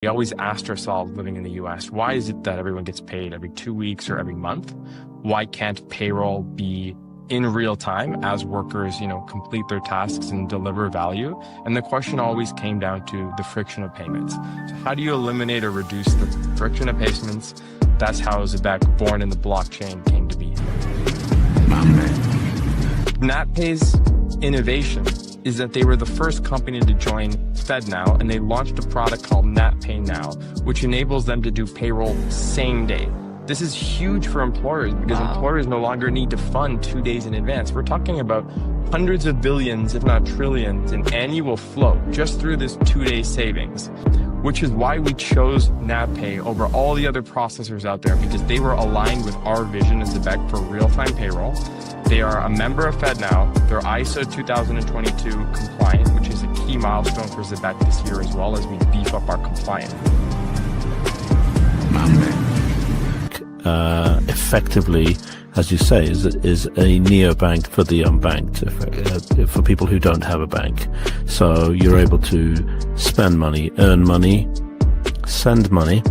We always asked ourselves living in the US, why is it that everyone gets paid every 2 weeks or every month? Why can't payroll be in real time as workers, complete their tasks and deliver value? And the question always came down to the friction of payments. So how do you eliminate or reduce the friction of payments? That's how Zebec, born in the blockchain, came to be. My man. NatPay's innovation is that they were the first company to join FedNow, and they launched a product called NatPay Now, which enables them to do payroll same day. This is huge for employers because employers no longer need to fund 2 days in advance. We're talking about hundreds of billions, if not trillions, in annual flow just through this 2-day savings, which is why we chose NatPay over all the other processors out there, because they were aligned with our vision as Zebec for real-time payroll. They are a member of FedNow. They're ISO 2022 compliant, which is a key milestone for Zebec this year as well, as we beef up our compliance. My man. Effectively, as you say, is a neobank for the unbanked, for people who don't have a bank. So you're able to spend money, earn money, send money,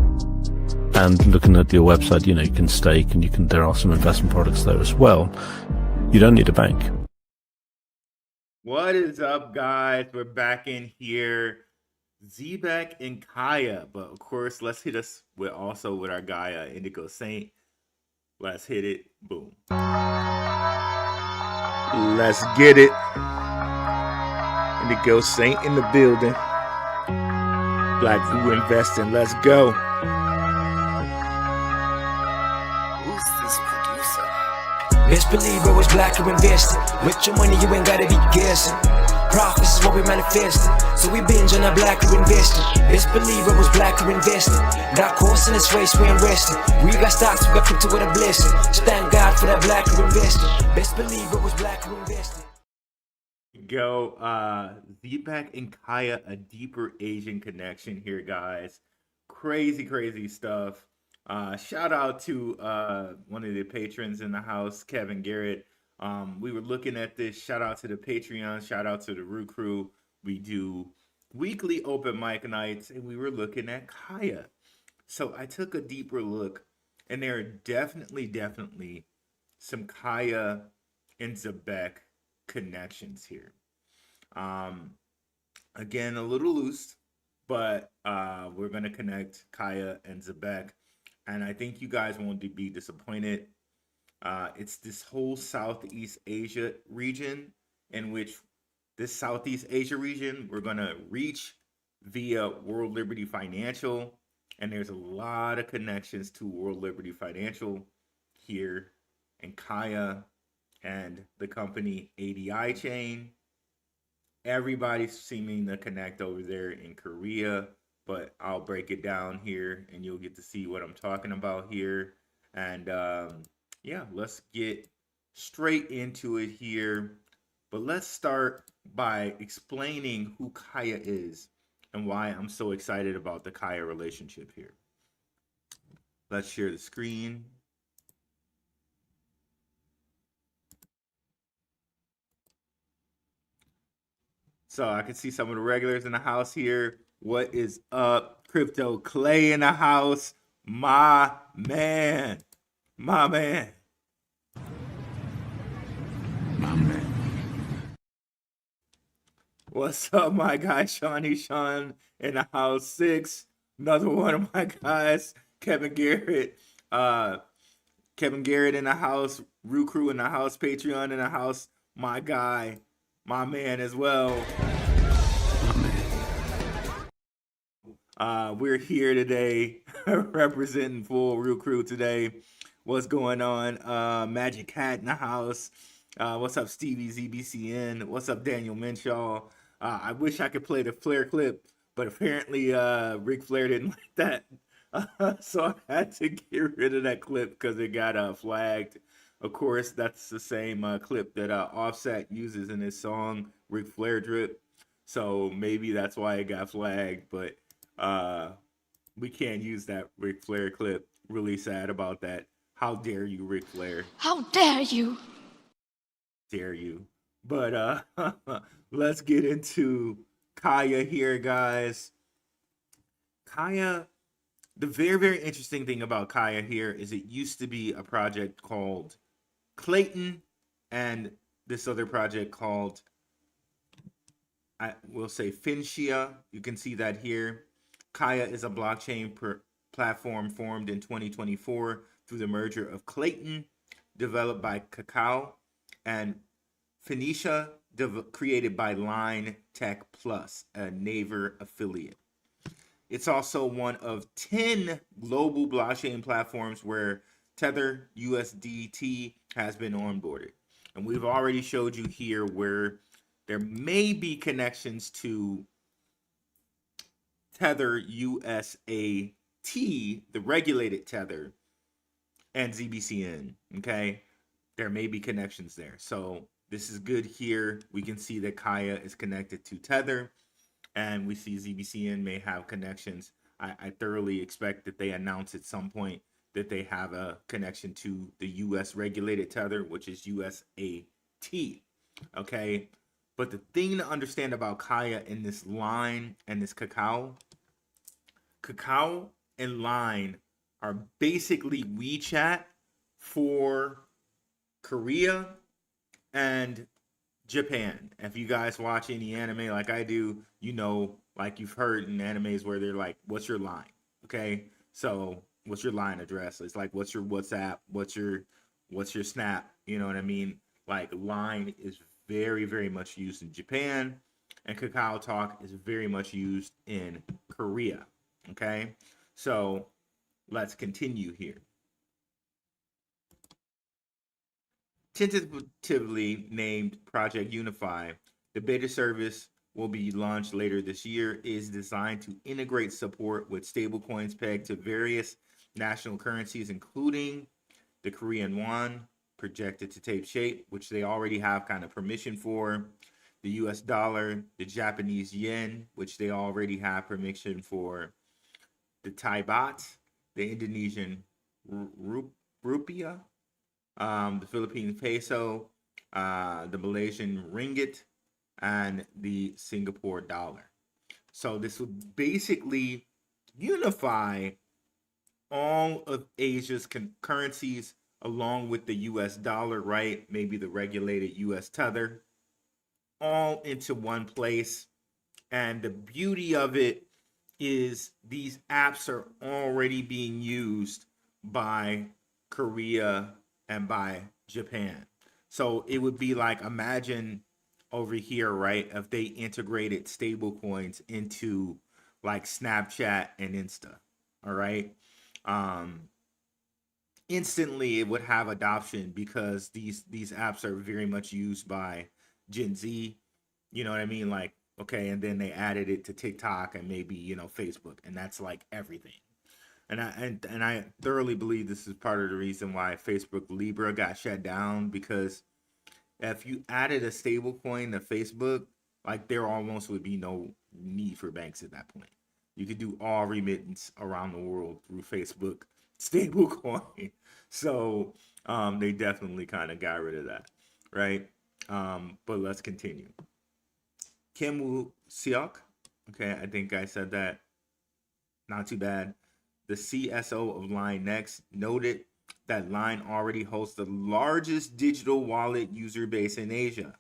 and looking at your website, you can stake, and there are some investment products there as well. You don't need a bank. What is up, guys? We're back in here. Zebec and Kaia, but of course, let's hit us with our guy Indigo Saint. Let's hit it. Boom. Let's get it. Indigo Saint in the building. Blackrue Investing. Let's go. Who's this producer? Best believe it was Blackrue Investing. With your money, you ain't gotta be guessing. Profits is what we manifested, so we binge on our Blackrue Investing. Best believe it was Blackrue Investing. Got course in this race, we ain't resting. We got stocks, we got crypto with a blessing. So thank God for that Blackrue Investing. Best believe it was Blackrue Investing. Go, Zebec and Kaia, a deeper Asian connection here, guys. Crazy stuff. Shout out to one of the patrons in the house, Kevin Garrett. We were looking at this. Shout out to the Patreon. Shout out to the Rue Crew. We do weekly open mic nights, and we were looking at Kaia. So I took a deeper look, and there are definitely some Kaia and Zebec connections here. Again, a little loose, but we're going to connect Kaia and Zebec, and I think you guys won't be disappointed. It's this whole Southeast Asia region, in which this Southeast Asia region we're going to reach via World Liberty Financial. And there's a lot of connections to World Liberty Financial here in Kaia and the company ADI Chain. Everybody's seeming to connect over there in Korea, but I'll break it down here and you'll get to see what I'm talking about here. And yeah, let's get straight into it here. But let's start by explaining who Kaia is and why I'm so excited about the Kaia relationship here. Let's share the screen. So I can see some of the regulars in the house here. What is up? Crypto Clay in the house. My man. My man. My man. What's up, my guy Shawnee Sean in the house? 6. Another one of my guys, Kevin Garrett. Kevin Garrett in the house. Rue Crew in the house. Patreon in the house. My guy, my man as well. We're here today representing full Rue Crew today. What's going on? Magic Hat in the house. What's up, Stevie ZBCN? What's up, Daniel Minshaw? I wish I could play the Flair clip, but apparently Ric Flair didn't like that. So I had to get rid of that clip because it got flagged. Of course, that's the same clip that Offset uses in his song, Ric Flair Drip. So maybe that's why it got flagged, but we can't use that Ric Flair clip. Really sad about that. How dare you, Ric Flair? How dare you? Dare you. But let's get into Kaia here, guys. Kaia, the very, very interesting thing about Kaia here is it used to be a project called Clayton and this other project called, I will say, Finchia. You can see that here. Kaia is a blockchain platform formed in 2024 through the merger of Clayton, developed by Cacao, and Phoenicia, created by Line Tech Plus, a Naver affiliate. It's also one of 10 global blockchain platforms where Tether USDT has been onboarded. And we've already showed you here where there may be connections to Tether USAT, the regulated Tether, and ZBCN, okay? There may be connections there. So this is good here. We can see that Kaia is connected to Tether, and we see ZBCN may have connections. I thoroughly expect that they announce at some point that they have a connection to the US regulated Tether, which is USAT, okay? But the thing to understand about Kaia in this Line and this Cacao and Line are basically WeChat for Korea and Japan. If you guys watch any anime like I do, you know, like you've heard in animes where they're like, what's your line? Okay, so what's your line address? It's like, what's your WhatsApp? What's your Snap? You know what I mean? Like, Line is very, very much used in Japan, and Kakao Talk is very much used in Korea. Okay, so let's continue here. Tentatively named Project Unify, the beta service will be launched later this year, is designed to integrate support with stablecoins pegged to various national currencies, including the Korean won, projected to take shape, which they already have kind of permission for, the US dollar, the Japanese yen, which they already have permission for, the Thai baht, the Indonesian rupiah, the Philippine peso, the Malaysian ringgit, and the Singapore dollar. So this would basically unify all of Asia's currencies along with the US dollar, right? Maybe the regulated US Tether, all into one place. And the beauty of it is these apps are already being used by Korea and by Japan. So it would be like, imagine over here, right, if they integrated stable coins into like Snapchat and Insta, all right? Instantly it would have adoption because these apps are very much used by Gen Z, you know what I mean? Like, okay, and then they added it to TikTok and maybe, you know, Facebook, and that's like everything. And I thoroughly believe this is part of the reason why Facebook Libra got shut down, because if you added a stable coin to Facebook, like, there almost would be no need for banks at that point. You could do all remittance around the world through Facebook stable coin. So they definitely kind of got rid of that, right? But let's continue. Kim Woo Seok, okay, I think I said that. Not too bad. The CSO of Line Next noted that Line already hosts the largest digital wallet user base in Asia,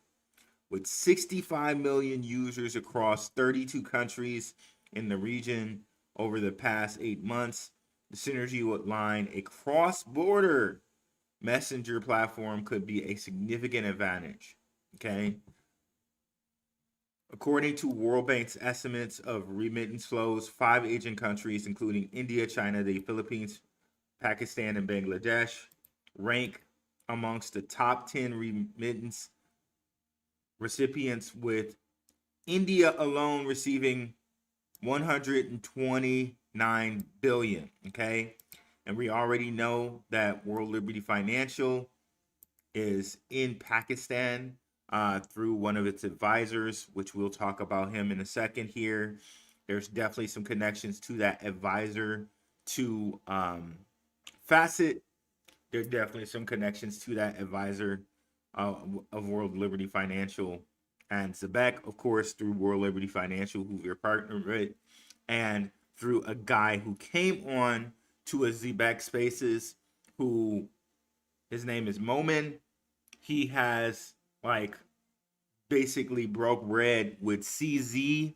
with 65 million users across 32 countries in the region over the past 8 months. The synergy with Line, a cross-border messenger platform, could be a significant advantage, okay? According to World Bank's estimates of remittance flows, 5 Asian countries, including India, China, the Philippines, Pakistan, and Bangladesh, rank amongst the top 10 remittance recipients, with India alone receiving 129 billion, okay? And we already know that World Liberty Financial is in Pakistan through one of its advisors, which we'll talk about him in a second here. There's definitely some connections to that advisor to Facet. There's definitely some connections to that advisor of World Liberty Financial and Zebec, of course, through World Liberty Financial, who we're partnered with. And through a guy who came on to a Zebec Spaces, who his name is Momin. He has like basically broke bread with CZ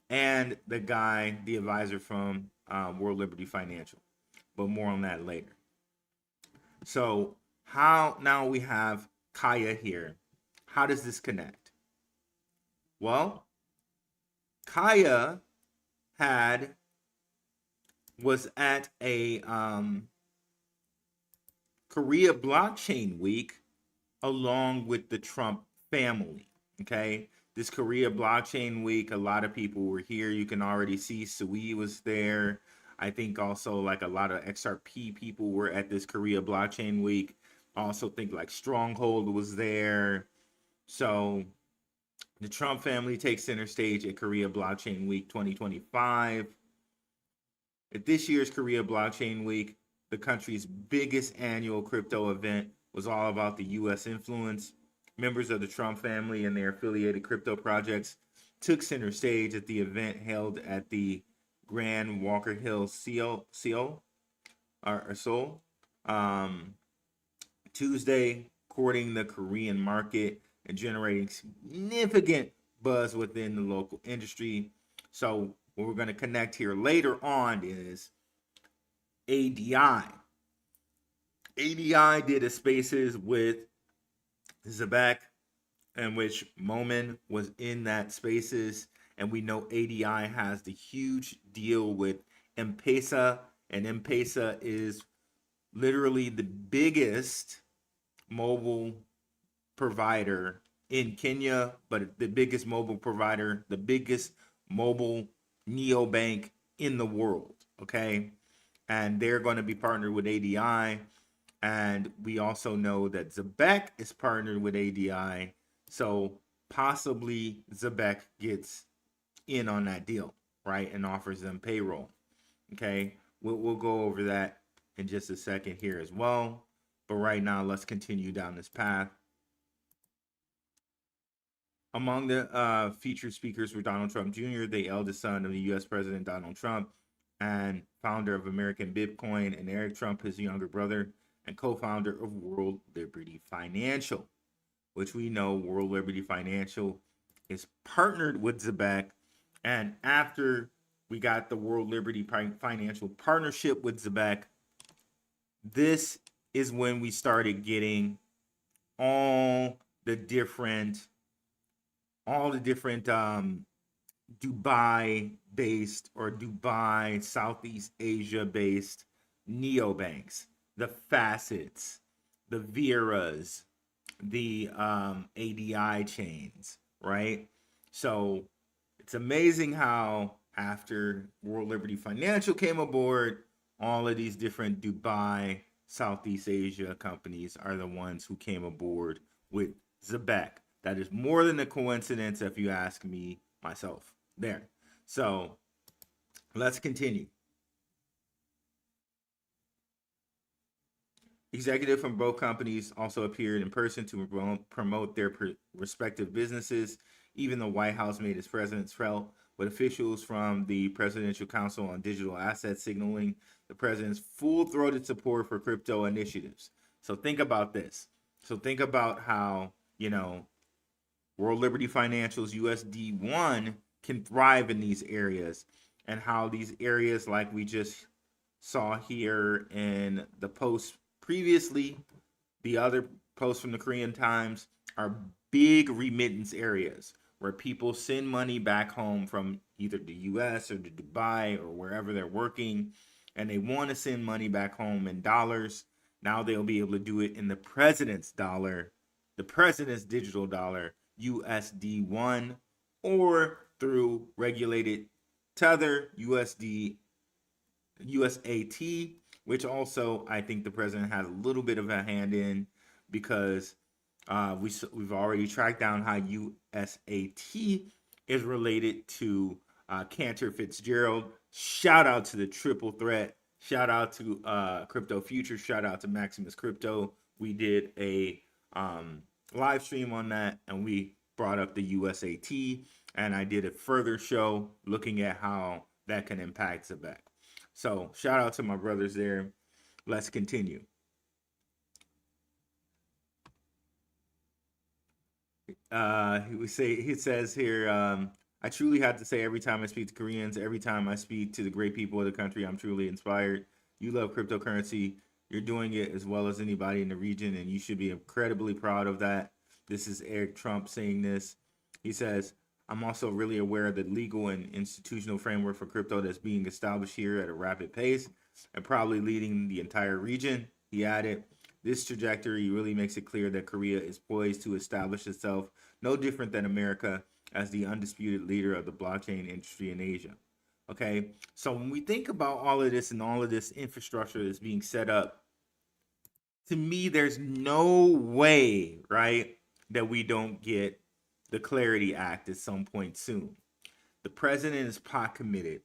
and the guy, the advisor from World Liberty Financial. But more on that later. So how now we have Kaia here. How does this connect? Well, Kaia was at a Korea Blockchain Week along with the Trump family. Okay, this Korea Blockchain Week, a lot of people were here. You can already see Sui was there. I think also like a lot of XRP people were at this Korea Blockchain Week. I also think like Stronghold was there. So the Trump family takes center stage at Korea Blockchain Week 2025. At this year's Korea Blockchain Week, the country's biggest annual crypto event was all about the U.S. influence. Members of the Trump family and their affiliated crypto projects took center stage at the event held at the Grand Walker Hill Seoul Tuesday, courting the Korean market and generating significant buzz within the local industry. So what we're going to connect here later on is ADI. ADI did a spaces with Zebec, in which Momin was in that spaces, and we know ADI has the huge deal with M-Pesa, and M-Pesa is literally the biggest mobile provider in Kenya, but the biggest mobile provider, the biggest mobile neobank in the world, okay? And they're going to be partnered with ADI. And we also know that Zebec is partnered with ADI. So possibly Zebec gets in on that deal, right? And offers them payroll, okay? We'll go over that in just a second here as well. But right now, let's continue down this path. Among the featured speakers were Donald Trump Jr., the eldest son of the U.S. President Donald Trump, and founder of American Bitcoin, and Eric Trump, his younger brother, and co-founder of World Liberty Financial, which we know World Liberty Financial is partnered with Zebec. And after we got the World Liberty Financial partnership with Zebec, this is when we started getting all the different Dubai-based or Dubai, Southeast Asia-based neobanks, the Facets, the Viras, the ADI chains, right? So it's amazing how after World Liberty Financial came aboard, all of these different Dubai, Southeast Asia companies are the ones who came aboard with Zebec. That is more than a coincidence if you ask me myself there. So let's continue. Executives from both companies also appeared in person to promote their respective businesses. Even the White House made its presence felt, with officials from the Presidential Council on Digital Assets signaling the president's full-throated support for crypto initiatives. So think about this. So think about how, World Liberty Financial's USD1 can thrive in these areas, and how these areas, like we just saw here in the post previously, the other posts from the Korean Times, are big remittance areas where people send money back home from either the US or the Dubai or wherever they're working, and they want to send money back home in dollars. Now they'll be able to do it in the president's dollar, the president's digital dollar, USD1, or through regulated Tether, USAT, which also I think the president has a little bit of a hand in, because we've already tracked down how USAT is related to Cantor Fitzgerald. Shout out to the triple threat. Shout out to Crypto Future. Shout out to Maximus Crypto. We did a live stream on that, and we brought up the USAT, and I did a further show looking at how that can impact Zebec. So shout out to my brothers there. Let's continue. He says here, I truly have to say every time I speak to Koreans, every time I speak to the great people of the country, I'm truly inspired. You love cryptocurrency. You're doing it as well as anybody in the region, and you should be incredibly proud of that. This is Eric Trump saying this. He says, I'm also really aware of the legal and institutional framework for crypto that's being established here at a rapid pace and probably leading the entire region. He added, this trajectory really makes it clear that Korea is poised to establish itself no different than America as the undisputed leader of the blockchain industry in Asia. Okay, so when we think about all of this and all of this infrastructure that's being set up, to me, there's no way, right, that we don't get the Clarity Act at some point soon. The president is pot committed.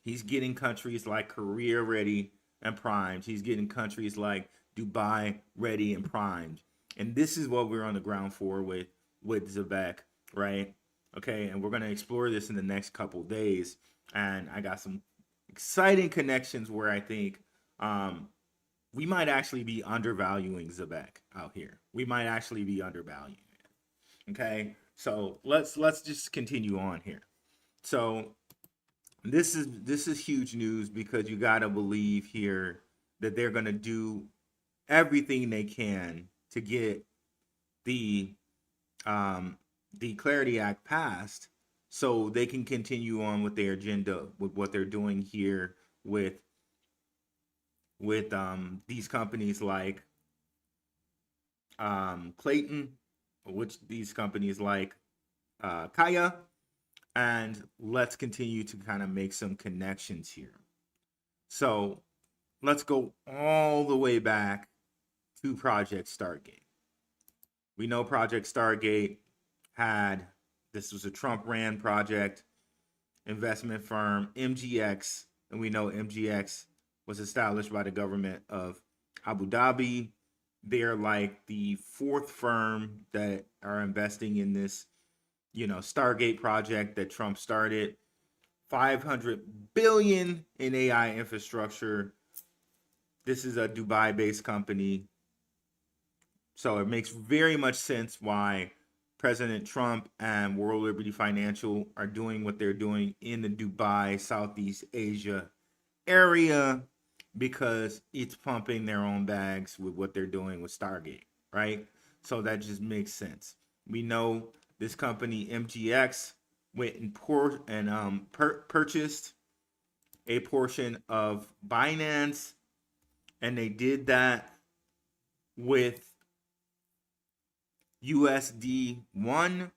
He's getting countries like Korea ready and primed. He's getting countries like Dubai ready and primed. And this is what we're on the ground for with Zebec, right? Okay, and we're going to explore this in the next couple days. And I got some exciting connections where I think we might actually be undervaluing Zebec out here. We might actually be undervaluing it. Okay, so let's just continue on here. So this is huge news because you got to believe here that they're going to do everything they can to get the Clarity Act passed so they can continue on with their agenda, with what they're doing here with these companies like Clayton, which these companies like Kaia, and let's continue to kind of make some connections here. So let's go all the way back to Project Stargate. We know Project Stargate this was a Trump-ran project, investment firm, MGX, and we know MGX was established by the government of Abu Dhabi. They're like the fourth firm that are investing in this, Stargate project that Trump started. $500 billion in AI infrastructure. This is a Dubai-based company. So it makes very much sense why President Trump and World Liberty Financial are doing what they're doing in the Dubai, Southeast Asia area, because it's pumping their own bags with what they're doing with Stargate, right? So that just makes sense. We know this company MGX went and purchased a portion of Binance, and they did that with USD1.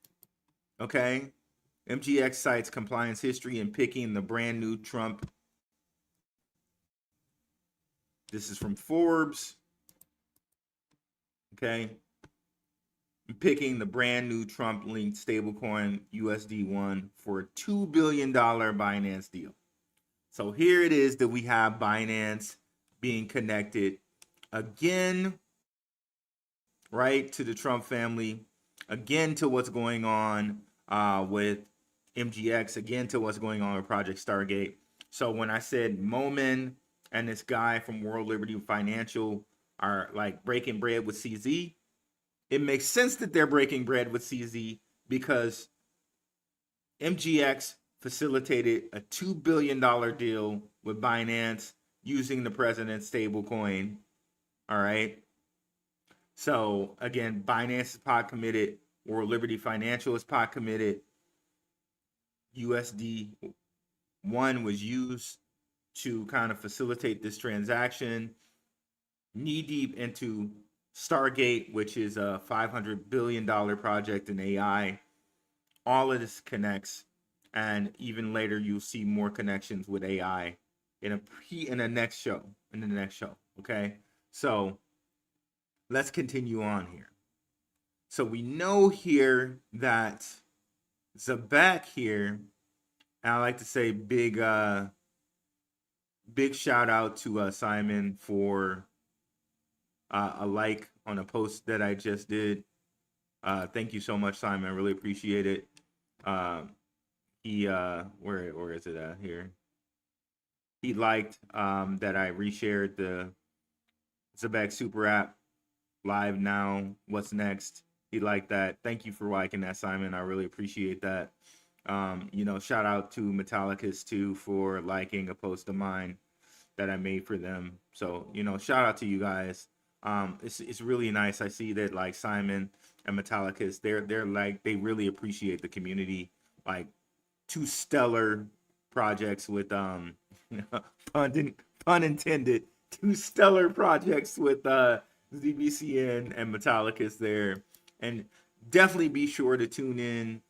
Okay, MGX cites compliance history in picking the brand new Trump. This is from Forbes. Okay, picking the brand new Trump-linked stablecoin USD1 for a $2 billion Binance deal. So here it is that we have Binance being connected again, right, to the Trump family, again to what's going on with MGX, again to what's going on with Project Stargate. So when I said Momin and this guy from World Liberty Financial are like breaking bread with CZ, it makes sense that they're breaking bread with CZ because MGX facilitated a $2 billion deal with Binance using the president's stablecoin. All right. So again, Binance is pot committed. World Liberty Financial is pot committed. USD1 was used to kind of facilitate this transaction. Knee deep into Stargate, which is a $500 billion project in AI. All of this connects, and even later you'll see more connections with AI in the next show. Okay, so let's continue on here. So we know here that Zebec here, and I like to say big shout out to Simon for a like on a post that I just did. Thank you so much, Simon. I really appreciate it. Where is it at here? He liked that I reshared the Zebec Super App live now. What's next? He liked that. Thank you for liking that, Simon. I really appreciate that. Shout out to Metallicus too for liking a post of mine that I made for them. So, shout out to you guys. It's really nice. I see that like Simon and Metallicus, they're like they really appreciate the community. Like two stellar projects with pun intended, two stellar projects with ZBCN and Metallicus there. And definitely be sure to tune in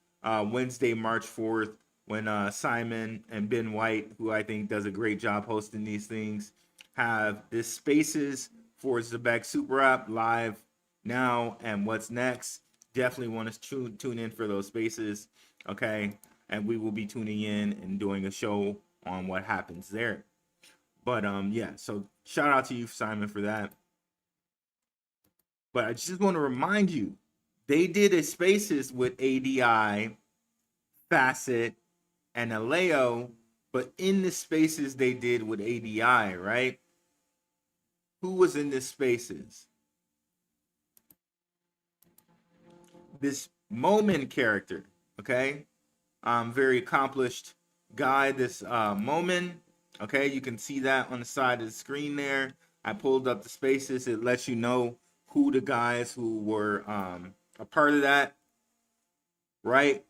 Wednesday, March 4th, when Simon and Ben White, who I think does a great job hosting these things, have this Spaces for Zebec Super App live now and what's next. Definitely want to tune in for those spaces, okay? And we will be tuning in and doing a show on what happens there. But yeah, so shout out to you, Simon, for that. But I just want to remind you, they did a Spaces with ADI, Facet, and Aleo, but in the Spaces they did with ADI, right? Who was in this Spaces? This Moment character, okay? Very accomplished guy, this Moment, okay? You can see that on the side of the screen there. I pulled up the Spaces. It lets you know who the guys who were a part of that, right?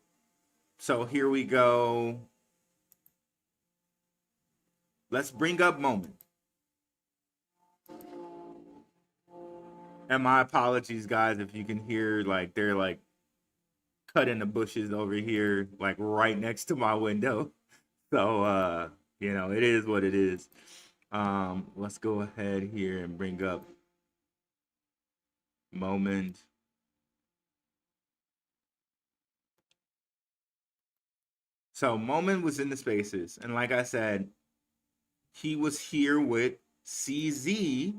So here we go. Let's bring up Moment. And my apologies, guys, if you can hear like they're like cutting the bushes over here, like right next to my window. So it is what it is. Let's go ahead here and bring up Moment. So Moment was in the Spaces, and like I said, he was here with CZ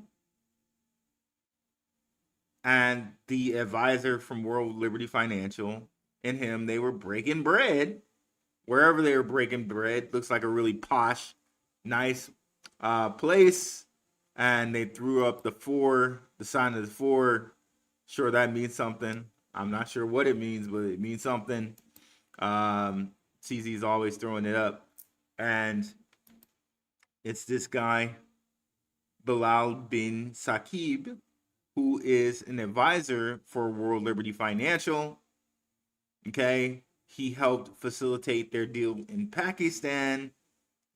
and the advisor from World Liberty Financial. And him, they were breaking bread. Wherever they were breaking bread, looks like a really posh, nice place. And they threw up the sign of the 4. Sure, that means something. I'm not sure what it means, but it means something. CZ's always throwing it up. And it's this guy, Bilal bin Saqib, who is an advisor for World Liberty Financial. Okay, he helped facilitate their deal in Pakistan.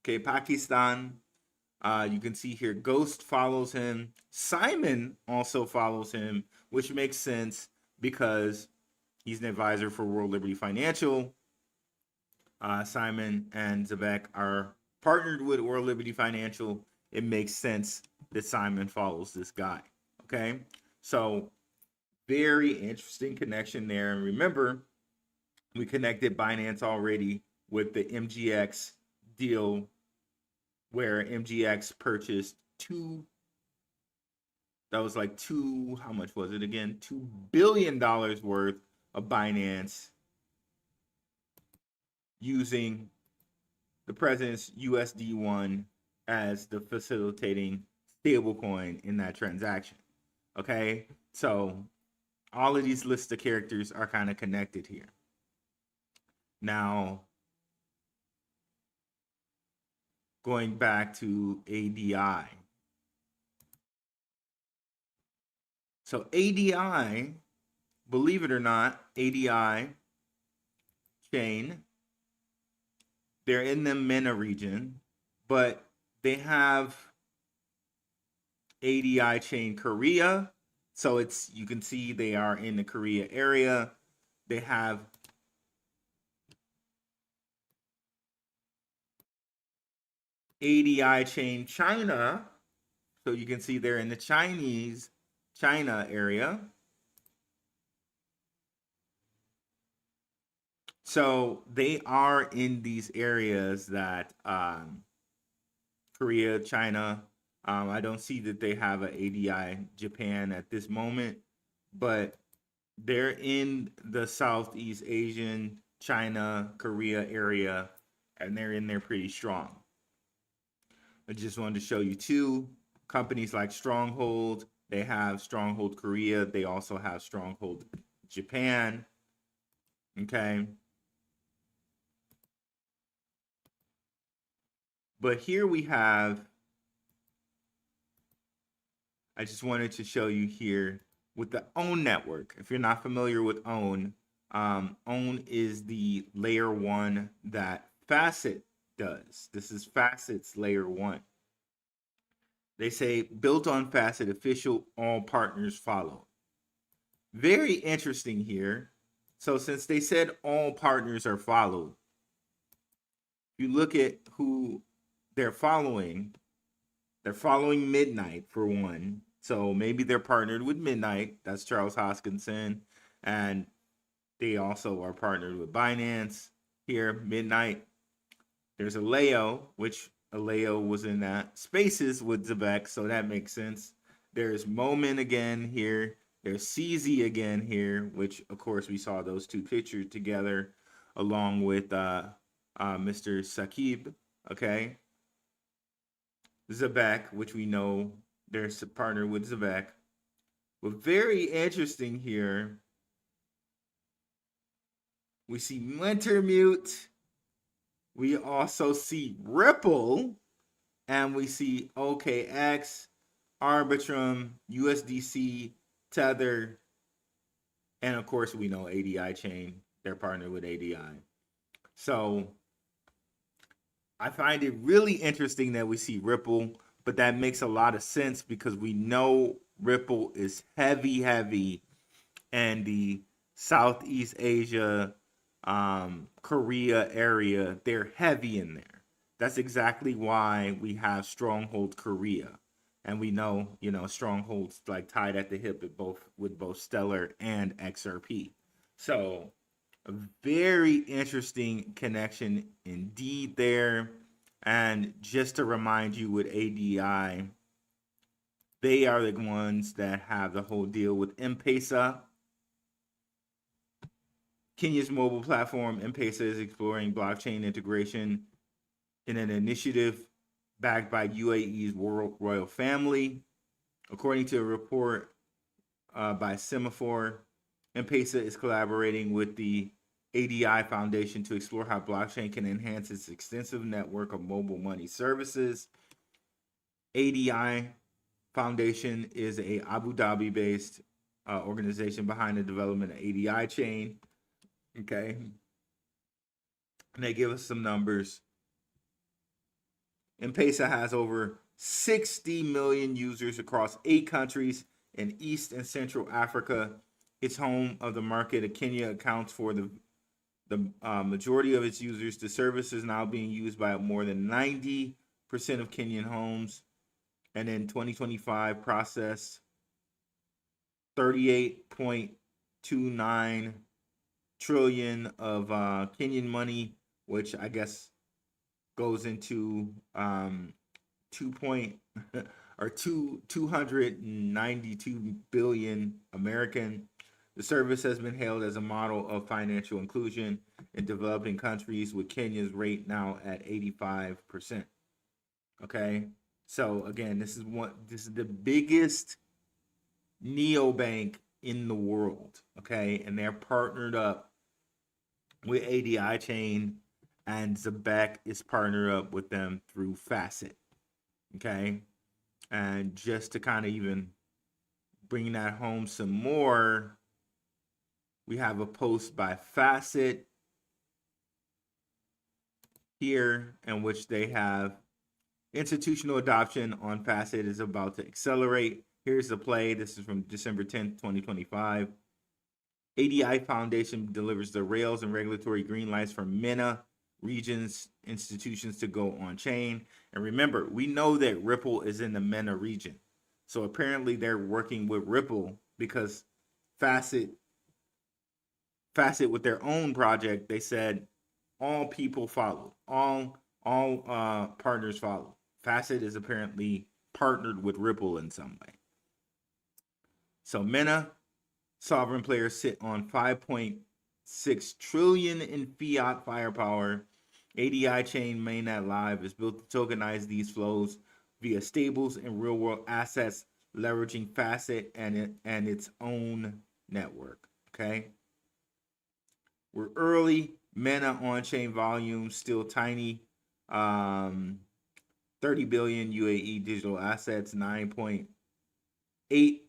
Okay, Pakistan. You can see here, Ghost follows him. Simon also follows him, which makes sense because he's an advisor for World Liberty Financial. Simon and Zebec are partnered with World Liberty Financial. It makes sense that Simon follows this guy. Okay, so very interesting connection there. And remember, we connected Binance already with the MGX deal where MGX purchased how much was it again? $2 billion worth of Binance using the president's USD1 as the facilitating stablecoin in that transaction. Okay, so all of these lists of characters are kind of connected here. Now, going back to ADI. So ADI, believe it or not, ADI chain, they're in the MENA region, but they have ADI chain Korea. So you can see they are in the Korea area. They have ADI chain China. So you can see they're in the China area. So they are in these areas that Korea, China. I don't see that they have an ADI Japan at this moment, but they're in the Southeast Asian, China, Korea area, and they're in there pretty strong. I just wanted to show you two companies like Stronghold. They have Stronghold Korea. They also have Stronghold Japan. Okay. But here we have, I just wanted to show you here with the OWN network. If you're not familiar with OWN, OWN is the layer 1 that Facet does. This is Facet's layer 1. They say, built on Facet, official, all partners follow. Very interesting here. So since they said all partners are followed, you look at who they're following Midnight for one. So maybe they're partnered with Midnight. That's Charles Hoskinson. And they also are partnered with Binance here, Midnight. There's Aleo, which Aleo was in that. Spaces with Zebec, so that makes sense. There's Moment again here. There's CZ again here, which of course we saw those two pictured together along with Mr. Saqib, okay? Zebec, which we know there's a partner with Zebec. But very interesting here, we see Wintermute. We also see Ripple, and we see OKX, Arbitrum, USDC, Tether, and of course we know ADI Chain. They're partnered with ADI. So I find it really interesting that we see Ripple, but that makes a lot of sense because we know Ripple is heavy in the Southeast Asia, Korea area. They're heavy in there. That's exactly why we have Stronghold Korea. And we know, Stronghold's like tied at the hip with both Stellar and XRP. So a very interesting connection indeed there. And just to remind you with ADI, they are the ones that have the whole deal with M-Pesa. Kenya's mobile platform, M-Pesa, is exploring blockchain integration in an initiative backed by UAE's royal family. According to a report by Semaphore, M-Pesa is collaborating with the ADI Foundation to explore how blockchain can enhance its extensive network of mobile money services. ADI Foundation is a Abu Dhabi-based organization behind the development of ADI Chain. Okay. And they give us some numbers. M-Pesa has over 60 million users across 8 countries in East and Central Africa. It's home of the market of Kenya, accounts for the majority of its users. The service is now being used by more than 90% of Kenyan homes. And in 2025, processed 38.29 trillion of Kenyan money, which I guess goes into 292 billion American. The service has been hailed as a model of financial inclusion in developing countries, with Kenya's rate now at 85%. Okay, so again, this is the biggest neobank in the world. Okay, and they're partnered up with ADI Chain, and Zebec is partnered up with them through Facet. Okay, and just to kind of even bring that home some more, we have a post by Facet here in which they have institutional adoption on Facet is about to accelerate. Here's the play. This is from December 10th, 2025. ADI Foundation delivers the rails and regulatory green lights for MENA regions institutions to go on chain. And remember, we know that Ripple is in the MENA region. So apparently they're working with Ripple because Facet with their own project, they said all people follow, all partners follow. Facet is apparently partnered with Ripple in some way. So MENA sovereign players sit on 5.6 trillion in fiat firepower ADI chain mainnet live is built to tokenize these flows via stables and real world assets, leveraging Facet and its own network. Okay, we're early. Mana on chain volume still tiny. 30 billion UAE digital assets, 9.8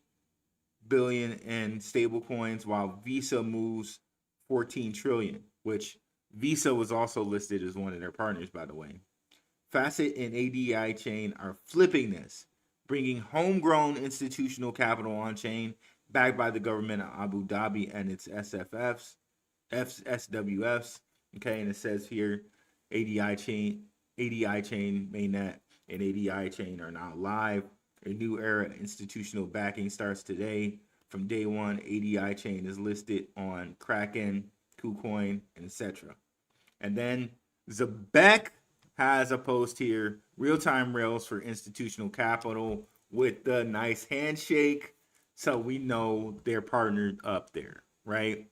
billion in stable coins, while Visa moves 14 trillion, which Visa was also listed as one of their partners, by the way. Facet and ADI chain are flipping this, bringing homegrown institutional capital on chain, backed by the government of Abu Dhabi and its SWFs. Okay, and it says here, ADI chain mainnet, and ADI chain are now live. A new era institutional backing starts today. From day one, ADI chain is listed on Kraken, KuCoin, and etc. And then Zebec has a post here, real-time rails for institutional capital with the nice handshake. So we know they're partnered up there, right?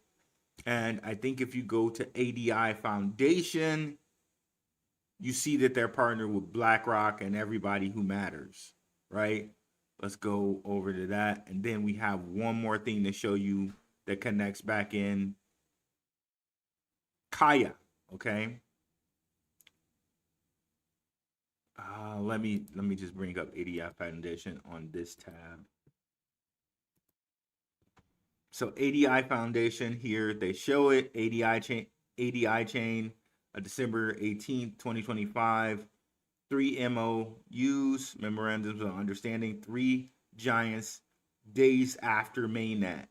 And I think if you go to ADI Foundation, you see that they're partnered with BlackRock and everybody who matters, right? Let's go over to that. And then we have one more thing to show you that connects back in. Kaia, okay? Let me just bring up ADI Foundation on this tab. So ADI Foundation here, they show it, ADI chain, December 18th, 2025, 3 MOUs, memorandums of understanding, 3 giants, days after mainnet.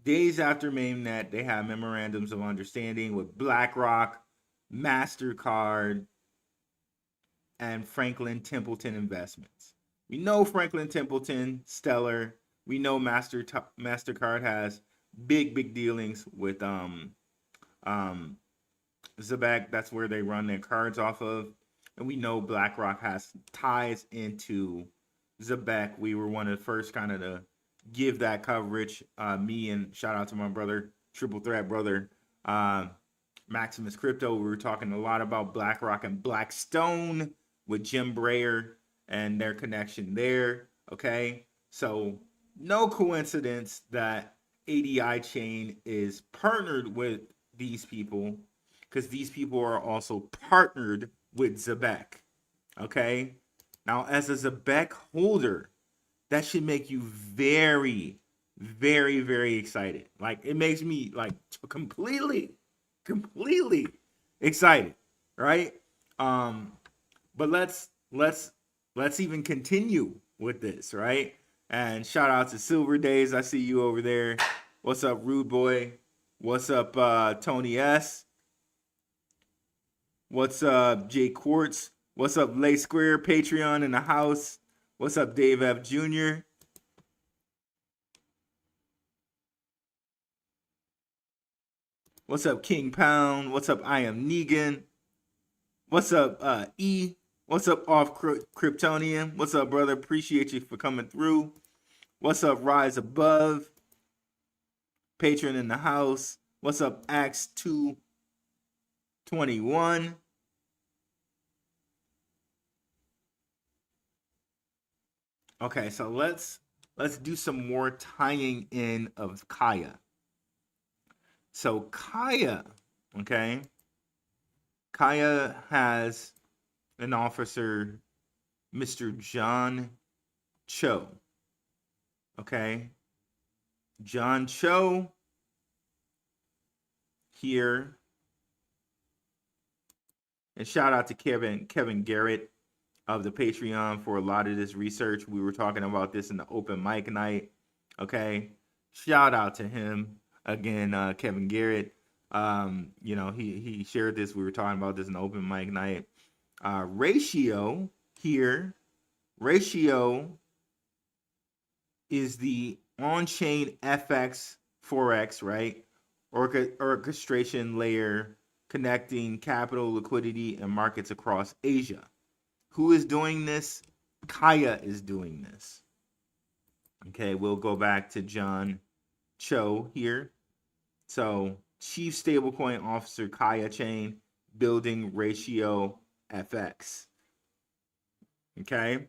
Days after mainnet, they have memorandums of understanding with BlackRock, MasterCard, and Franklin Templeton Investments. We know Franklin Templeton, stellar. We know MasterCard has big dealings with Zebec. That's where they run their cards off of. And we know BlackRock has ties into Zebec. We were one of the first kind of to give that coverage. Me and shout out to my brother, Triple Threat brother, Maximus Crypto. We were talking a lot about BlackRock and Blackstone with Jim Breyer and their connection there. Okay, so no coincidence that ADI chain is partnered with these people, because these people are also partnered with Zebec. Okay, now as a Zebec holder, that should make you very excited. Like, it makes me like completely excited, right? But let's even continue with this, right? And shout out to Silver Days. I see you over there. What's up, Rude Boy? What's up, Tony S? What's up, Jay Quartz? What's up, Lay Square? Patreon in the house. What's up, Dave F. Jr.? What's up, King Pound? What's up, I Am Negan? What's up, E? What's up, Off Kryptonian? What's up, brother? Appreciate you for coming through. What's up, Rise Above? Patron in the house. What's up, Acts 2:21? Okay, so let's do some more tying in of Kaia. So Kaia, okay? Kaia has an officer, Mr. John Cho. Okay? John Cho here. And shout out to Kevin Garrett of the Patreon for a lot of this research. We were talking about this in the open mic night. Okay? Shout out to him. Again, Kevin Garrett. You know, he shared this. We were talking about this in the open mic night. Ratio here. Ratio is the on-chain FX Forex, right? Orchestration layer connecting capital, liquidity, and markets across Asia. Who is doing this? Kaia is doing this. Okay, we'll go back to John Cho here. So, Chief Stablecoin Officer, Kaia Chain, building ratio FX. Okay.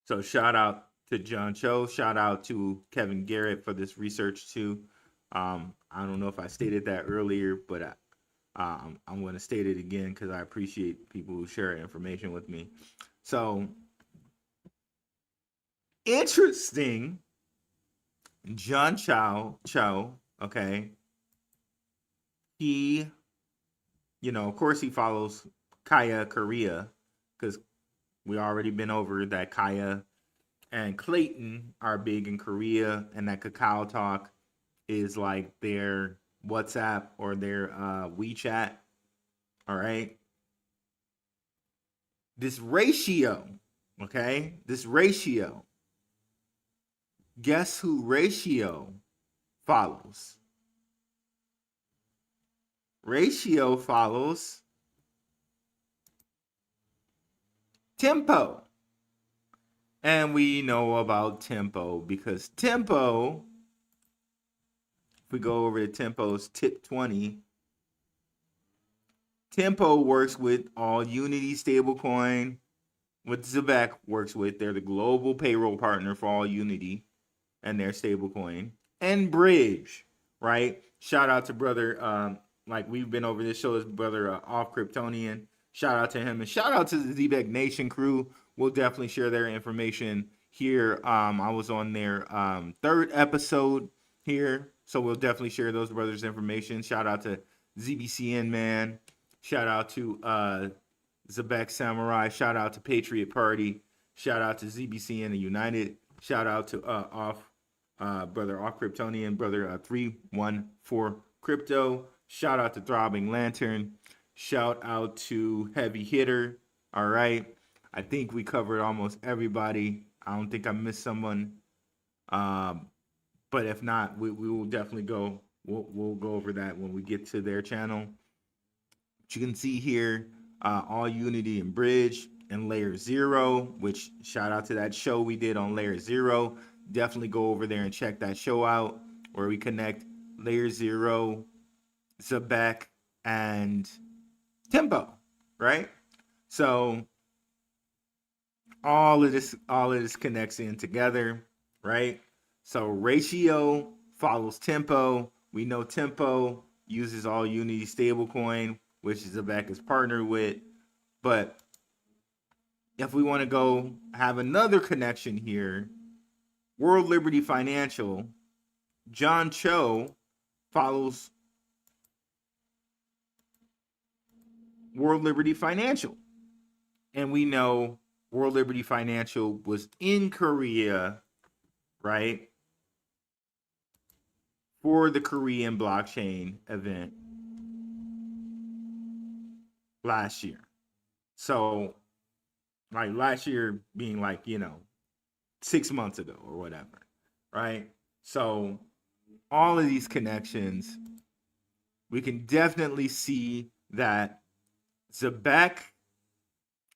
So shout out to John Cho. Shout out to Kevin Garrett for this research too. I don't know if I stated that earlier, but I'm going to state it again because I appreciate people who share information with me. So interesting. John Cho, okay. He, of course he follows Kaia Korea because we already been over that Kaia and Clayton are big in Korea, and that Kakao Talk is like their WhatsApp or their WeChat. All right. This ratio, okay? This ratio. Guess who ratio follows? Ratio follows Tempo. And we know about Tempo because Tempo, if we go over to Tempo's tip 20, Tempo works with all Unity stablecoin, what Zebec works with. They're the global payroll partner for all Unity and their stablecoin, and Bridge, right? Shout out to brother, like we've been over this show, his brother Off Kryptonian. Shout out to him, and shout out to the Zebec Nation crew. We'll definitely share their information here. I was on their third episode here, so we'll definitely share those brothers' information. Shout out to ZBCN, man. Shout out to Zebec Samurai. Shout out to Patriot Party. Shout out to ZBCN and United. Shout out to brother Off Kryptonian, brother 314 Crypto. Shout out to Throbbing Lantern. Shout out to Heavy Hitter. All right. I think we covered almost everybody. I don't think I missed someone. But if not, we will definitely go. We'll go over that when we get to their channel. But you can see here, all Unity and Bridge and Layer 0, which shout out to that show we did on Layer 0. Definitely go over there and check that show out where we connect Layer 0, Zebec, and Tempo, right? So all of this connects in together, right? So ratio follows Tempo. We know Tempo uses all Unity stablecoin, which Zebec is partnered with. But if we want to go have another connection here, World Liberty Financial, John Cho follows World Liberty Financial. And we know World Liberty Financial was in Korea, right, for the Korean blockchain event last year. So, like last year being like, 6 months ago or whatever, right? So all of these connections, we can definitely see that Zebec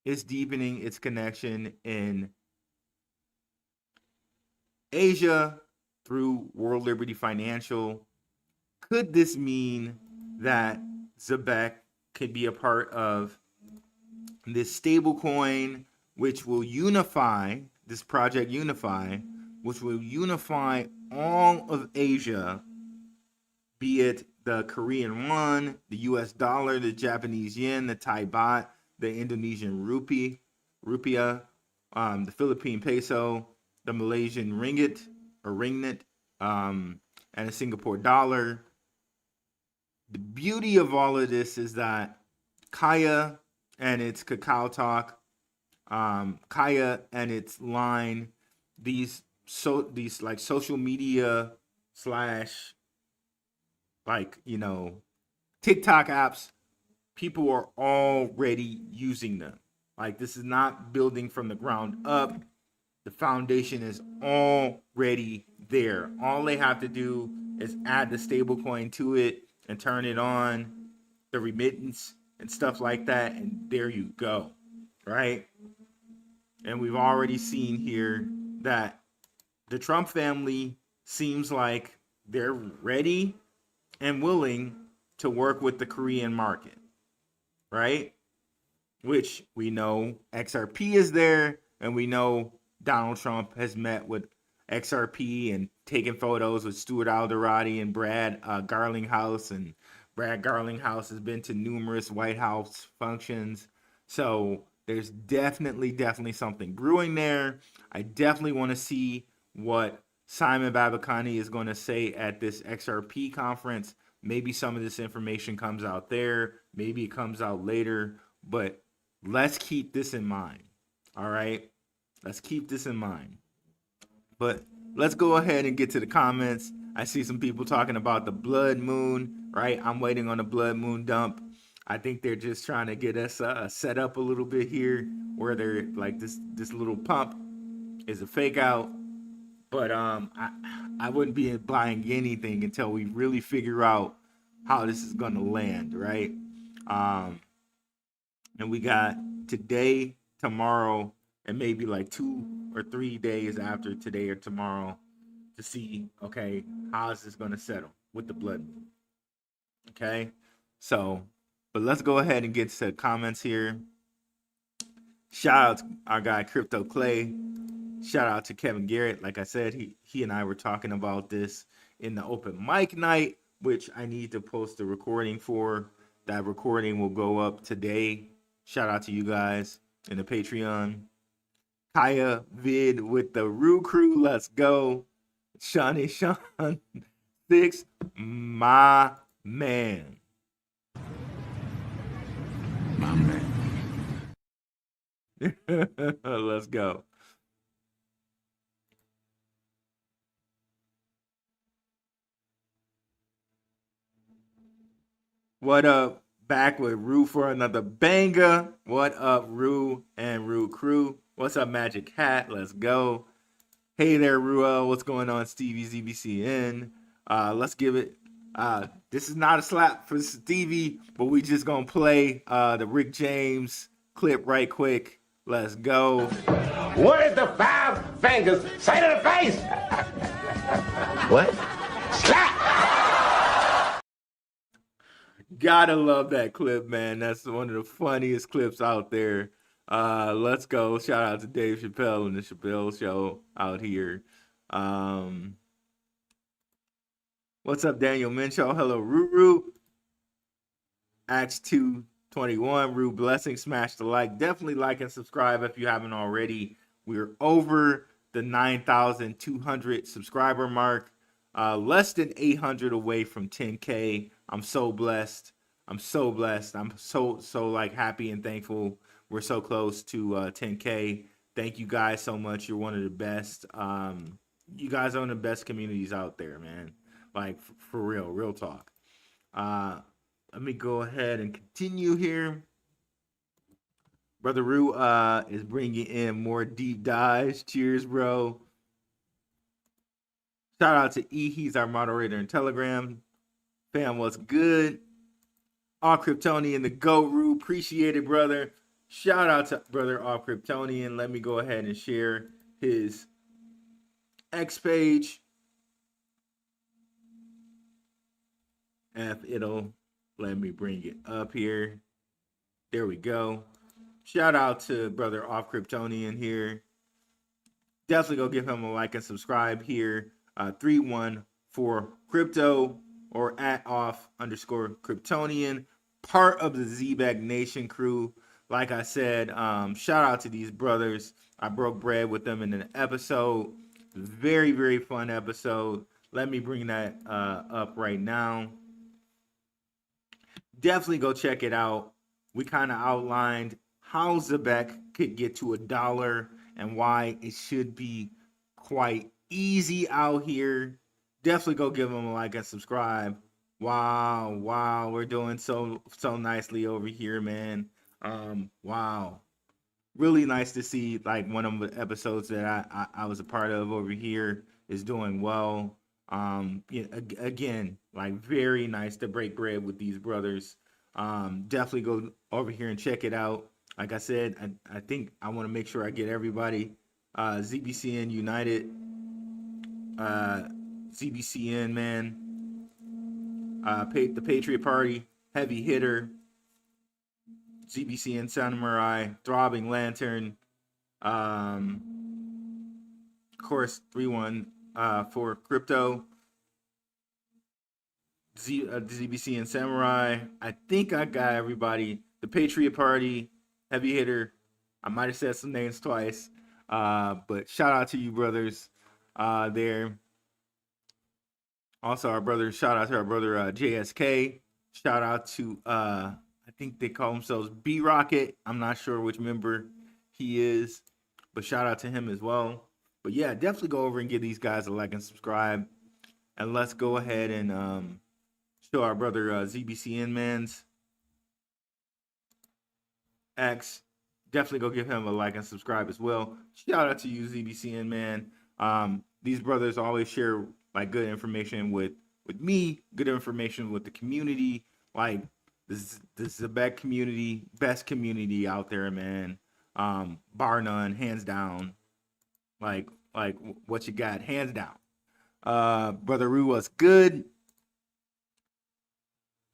is deepening its connection in Asia through World Liberty Financial. Could this mean that Zebec could be a part of this stablecoin, which will unify this project Unify, which will unify all of Asia, be it the Korean won, the US dollar, the Japanese yen, the Thai baht, the Indonesian rupiah, the Philippine peso, the Malaysian ringgit, and a Singapore dollar. The beauty of all of this is that Kaia and its Kakao Talk, Kaia and its line, these like social media / TikTok apps, people are already using them. Like, this is not building from the ground up. The foundation is already there. All they have to do is add the stablecoin to it and turn it on, the remittance and stuff like that, and there you go, right? And we've already seen here that the Trump family seems like they're ready and willing to work with the Korean market, right? Which we know XRP is there, and we know Donald Trump has met with XRP and taken photos with Stuart Alderati and Brad Garlinghouse, and Brad Garlinghouse has been to numerous White House functions. So there's definitely something brewing there. I definitely want to see what Simon Babakani is going to say at this XRP conference. Maybe some of this information comes out there. Maybe it comes out later. But let's keep this in mind. All right? Let's keep this in mind. But let's go ahead and get to the comments. I see some people talking about the blood moon, right? I'm waiting on the blood moon dump. I think they're just trying to get us set up a little bit here, where they're like this little pump is a fake out. But I wouldn't be buying anything until we really figure out how this is going to land, right? And we got today, tomorrow, and maybe like 2 or 3 days after today or tomorrow to see, okay, how is this going to settle with the blood moon? Okay, so, but let's go ahead and get to comments here. Shout out to our guy Crypto Clay. Shout out to Kevin Garrett. Like I said, he and I were talking about this in the open mic night, which I need to post a recording for. That recording will go up today. Shout out to you guys in the Patreon. Kaia vid with the Rue crew. Let's go. Shawnee Sean 6, my man. My man. Let's go. What up? Back with Rue for another banger. What up, Rue and Rue crew? What's up, Magic Hat? Let's go. Hey there, Ruel. What's going on, Stevie ZBCN? Let's give it. This is not a slap for Stevie, but we just gonna play the Rick James clip right quick. Let's go. What is the 5 fingers say to the face? What? Slap! Gotta love that clip, man. That's one of the funniest clips out there. Let's go. Shout out to Dave Chappelle and the Chappelle Show out here. What's up, Daniel Minshaw? Hello, Ruru. Acts 2:21. Rue blessing. Smash the like. Definitely like and subscribe if you haven't already. We're over the 9,200 subscriber mark. Less than 800 away from 10K. I'm so blessed. I'm so like happy and thankful. We're so close to 10K. Thank you guys so much. You're one of the best. You guys are one of the best communities out there, man. Like for real talk. Let me go ahead and continue here. Brother Rue is bringing in more deep dives. Cheers, bro. Shout out to E. He's our moderator in Telegram. Fam, what's good? All Kryptonian, the GOAT, Rue. Appreciate it, brother. Shout out to brother All Kryptonian. Let me go ahead and share his X page. If it'll let me bring it up here. There we go. Shout out to brother Off Kryptonian here. Definitely go give him a like and subscribe here. 314 Crypto or at off_Kryptonian. Part of the Zebec Nation crew. Like I said, shout out to these brothers. I broke bread with them in an episode. Very fun episode. Let me bring that up right now. Definitely go check it out. We kind of outlined how Zebec could get to $1 and why it should be quite easy out here. Definitely go give them a like and subscribe. Wow, we're doing so nicely over here, man. Wow, really nice to see like one of the episodes that I was a part of over here is doing well. Again, like very nice to break bread with these brothers. Definitely go over here and check it out. Like I said, I think I want to make sure I get everybody. ZBCN United, ZBCN, man. the Patriot Party, Heavy Hitter, ZBCN Samurai, Throbbing Lantern, of course, 3-1 for Crypto, ZBCN Samurai. I think I got everybody. The Patriot Party, Heavy Hitter. I might have said some names twice, but shout out to you brothers there. Also, shout out to our brother JSK. Shout out to I think they call themselves B Rocket. I'm not sure which member he is, but shout out to him as well. But yeah, definitely go over and give these guys a like and subscribe. And let's go ahead and show our brother ZBCN Man's X. Definitely go give him a like and subscribe as well. Shout out to you, ZBCN Man. These brothers always share like good information with me, good information with the community, like the Zebec community, best community out there, man. Bar none, hands down. Like what you got, hands down. Brother Rue was good.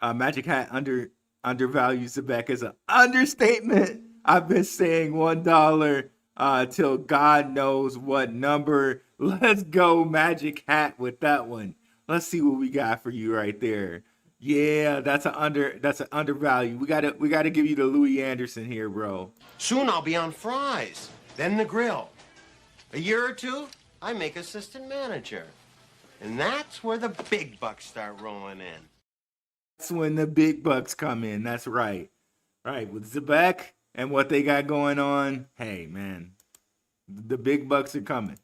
Magic Hat undervalues Zebec is an understatement. I've been saying $1 till God knows what number. Let's go Magic Hat with that one. Let's see what we got for you right there. Yeah, that's an undervalue. We gotta give you the Louis Anderson here, bro. Soon I'll be on fries, then the grill. A year or two, I make assistant manager. And that's where the big bucks start rolling in. That's when the big bucks come in. That's right. Right, with Zebec and what they got going on, hey, man, the big bucks are coming.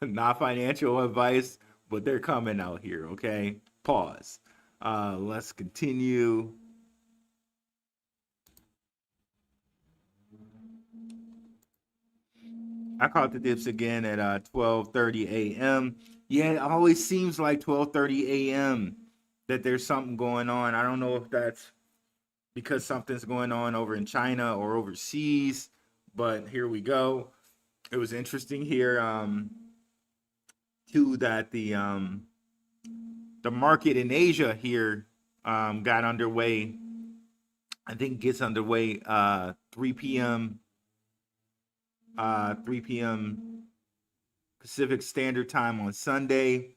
Not financial advice, but they're coming out here, okay? Pause. Let's continue. I caught the dips again at 12:30 a.m. Yeah, it always seems like 12:30 a.m. that there's something going on. I don't know if that's because something's going on over in China or overseas, but here we go. It was interesting here too that the market in Asia here got underway. I think gets underway 3 p.m. Pacific Standard Time on Sunday.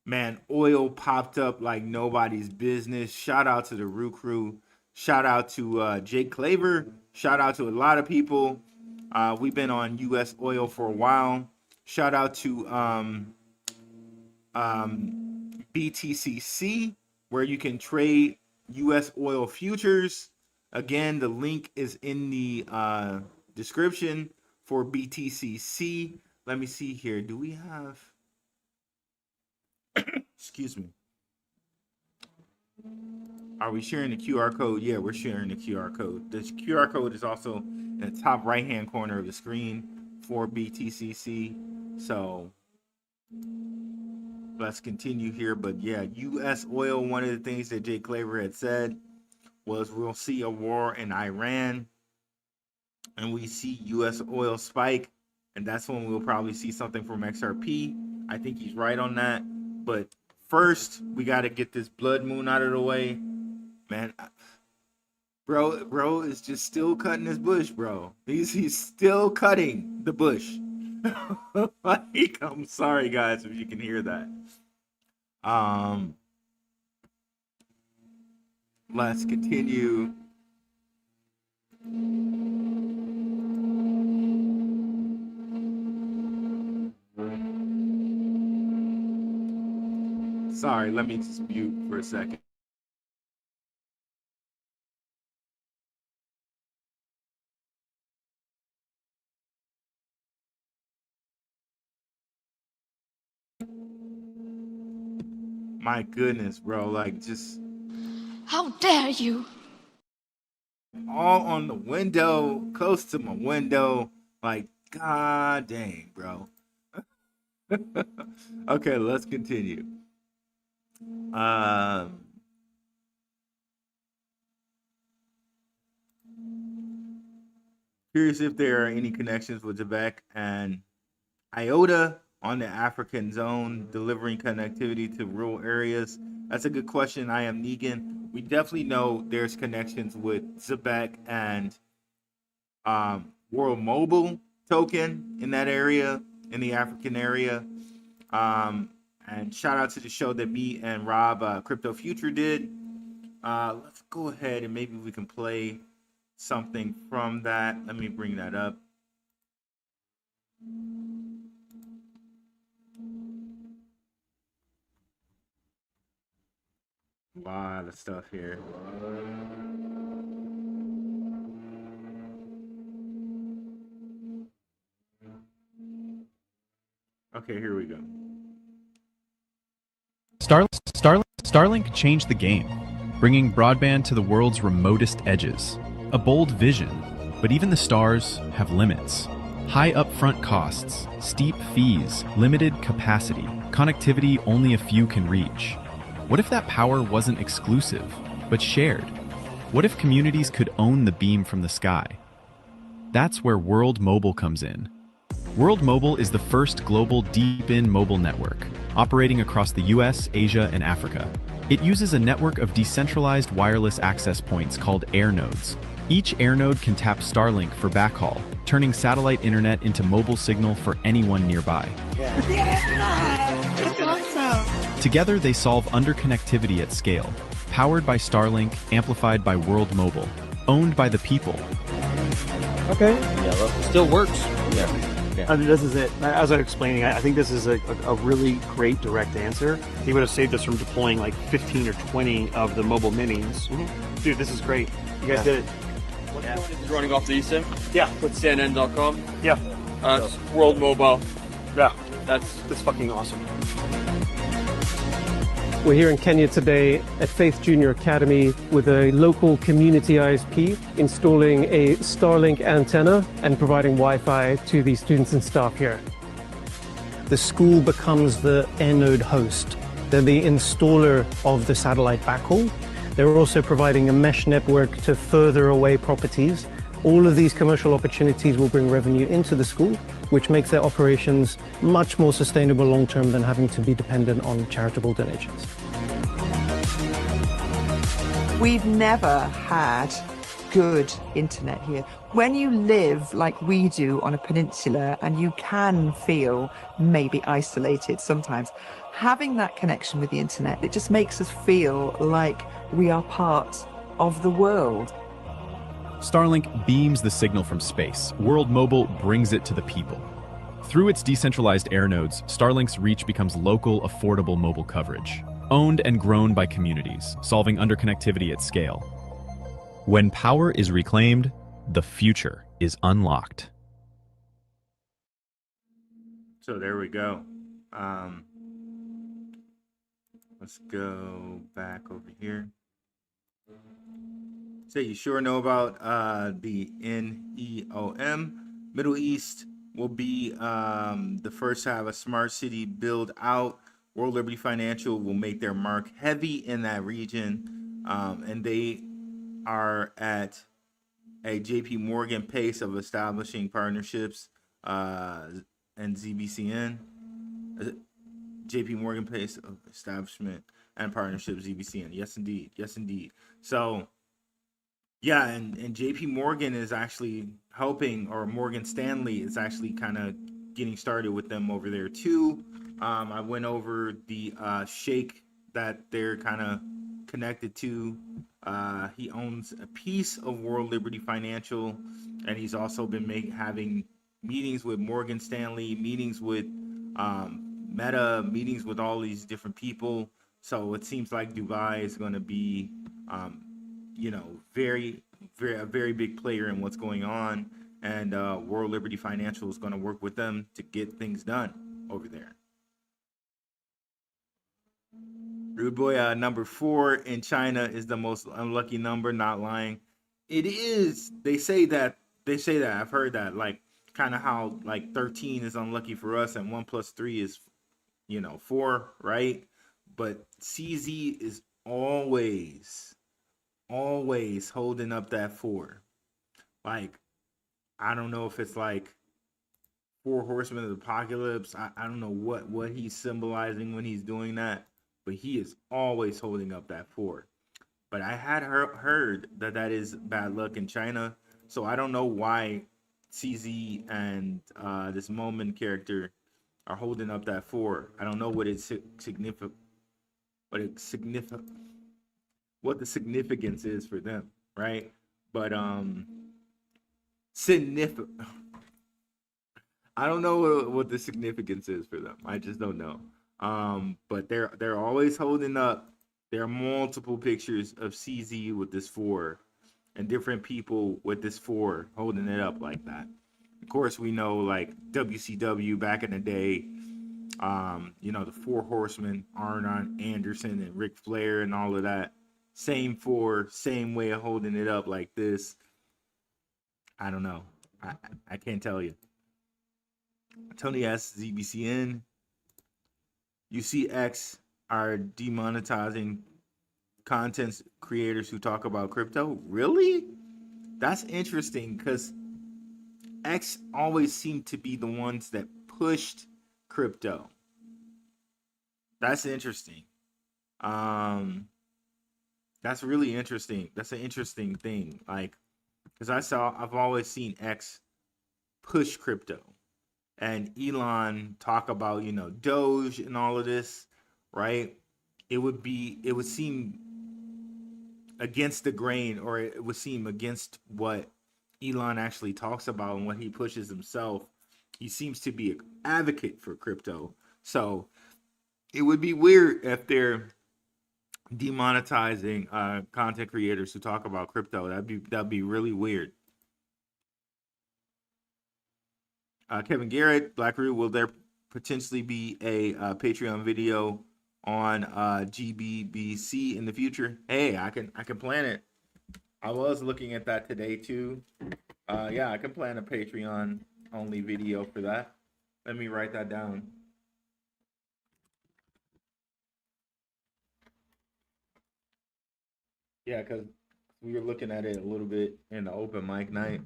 Man, oil popped up like nobody's business. Shout out to the Rue Crew. Shout out to Jake Claver. Shout out to a lot of people. We've been on U.S. oil for a while. Shout out to BTCC, where you can trade U.S. oil futures. Again, the link is in the description for BTCC. Let me see here. Do we have... Excuse me. Are we sharing the QR code? Yeah, we're sharing the QR code. The QR code is also in the top right-hand corner of the screen for BTCC. So let's continue here. But yeah, U.S. oil, one of the things that Jay Claver had said was we'll see a war in Iran and we see U.S. oil spike. And that's when we'll probably see something from XRP. I think he's right on that. But first, we got to get this blood moon out of the way. Man, bro is just still cutting his bush, bro. He's still cutting the bush. Like, I'm sorry, guys, if you can hear that. Let's continue. Sorry, let me just mute for a second. My goodness, bro, like just... How dare you? All on the window, close to my window, like, god dang, bro. Okay, let's continue. Curious if there are any connections with Zebec and IOTA on the African zone, delivering connectivity to rural areas? That's a good question. I am Negan. We definitely know there's connections with Zebec and World Mobile token in that area, in the African area. And shout out to the show that me and Rob Crypto Future did. Let's go ahead and maybe we can play something from that. Let me bring that up. A lot of stuff here. Okay, here we go. Starlink changed the game, bringing broadband to the world's remotest edges. A bold vision, but even the stars have limits. High upfront costs, steep fees, limited capacity, connectivity only a few can reach. What if that power wasn't exclusive, but shared? What if communities could own the beam from the sky? That's where World Mobile comes in. World Mobile is the first global deep-in mobile network, operating across the US, Asia, and Africa. It uses a network of decentralized wireless access points called air nodes. Each air node can tap Starlink for backhaul, turning satellite internet into mobile signal for anyone nearby. Together, they solve underconnectivity at scale, powered by Starlink, amplified by World Mobile, owned by the people. Okay. Yeah, well, still works. Yeah. I mean, this is it. As I was explaining, I think this is a really great direct answer. He would have saved us from deploying like 15 or 20 of the mobile minis. Dude, this is great. You guys did it. This is running off the eSIM? Yeah. With CNN.com? Yeah. It's World Mobile. Yeah. That's fucking awesome. We're here in Kenya today at Faith Junior Academy with a local community ISP installing a Starlink antenna and providing Wi-Fi to the students and staff here. The school becomes the air node host. They're the installer of the satellite backhaul. They're also providing a mesh network to further away properties. All of these commercial opportunities will bring revenue into the school, which makes their operations much more sustainable long-term than having to be dependent on charitable donations. We've never had good internet here. When you live like we do on a peninsula and you can feel maybe isolated sometimes, having that connection with the internet, it just makes us feel like we are part of the world. Starlink beams the signal from space. World Mobile brings it to the people. Through its decentralized air nodes, Starlink's reach becomes local, affordable mobile coverage, owned and grown by communities, solving underconnectivity at scale. When power is reclaimed, the future is unlocked. So there we go. Let's go back over here. So you sure know about the NEOM. Middle East will be the first to have a smart city build out. World Liberty Financial will make their mark heavy in that region. And they are at a JP Morgan pace of establishing partnerships and ZBCN. JP Morgan pace of establishment and partnerships, ZBCN. Yes, indeed. Yes, indeed. So, yeah, and JP Morgan is actually helping, or Morgan Stanley is actually kind of getting started with them over there too. I went over the Sheikh that they're kind of connected to. He owns a piece of World Liberty Financial, and he's also been having meetings with Morgan Stanley, meetings with Meta, meetings with all these different people. So it seems like Dubai is going to be, a very big player in what's going on, and World Liberty Financial is going to work with them to get things done over there. Rude boy, number 4 in China is the most unlucky number. Not lying, it is. They say that. I've heard that. Like kind of how like 13 is unlucky for us, and 1 + 3 is, 4, right? But CZ is always holding up that 4. Like, I don't know if it's like four horsemen of the apocalypse. I don't know what he's symbolizing when he's doing that, but he is always holding up that four. But I had heard that is bad luck in China, so I don't know why CZ and this Moment character are holding up that four. I don't know what the significance is for them, right? But I don't know what the significance is for them. I just don't know. But they're always holding up. There are multiple pictures of CZ with this four, and different people with this four holding it up like that. Of course, we know like WCW back in the day. The Four Horsemen, Arn Anderson and Ric Flair and all of that. Same four, same way of holding it up like this. I don't know. I can't tell you. Tony S. ZBCN. UCX are demonetizing content creators who talk about crypto. Really? That's interesting because X always seemed to be the ones that pushed crypto. That's interesting. That's really interesting. That's an interesting thing. Like, because I've always seen X push crypto, and Elon talk about Doge and all of this, right? It would seem against the grain, or it would seem against what Elon actually talks about and what he pushes himself. He seems to be an advocate for crypto, so it would be weird if they're demonetizing content creators who talk about crypto. That'd be really weird. Kevin Garrett, Blackrue, will there potentially be a Patreon video on GBBC in the future? Hey, I can plan it. I was looking at that today too. Yeah, I can plan a Patreon only video for that. Let me write that down. Yeah, because we were looking at it a little bit in the open mic night.